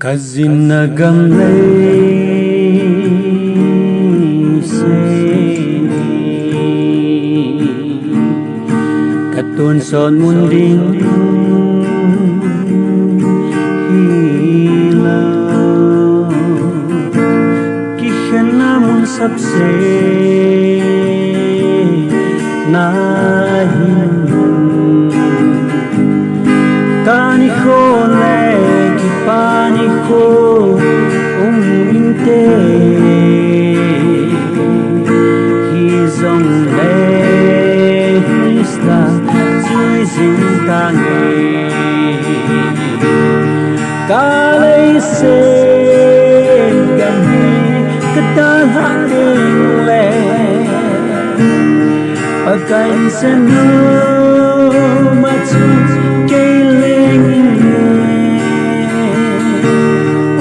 Kazina gamhi se katun son mundin hila kihana mun sabse nahin kani khole pani ko inte hizong le hista suy sinh tange kalese gamhi kadalhah Teng Le Pakai innsem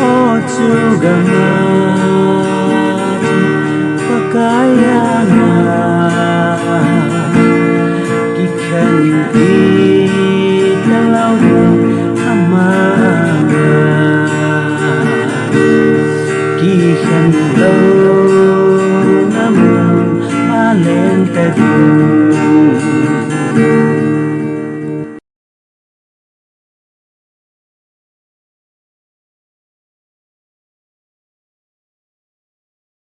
Achu kalen Pakai Hiche Leiset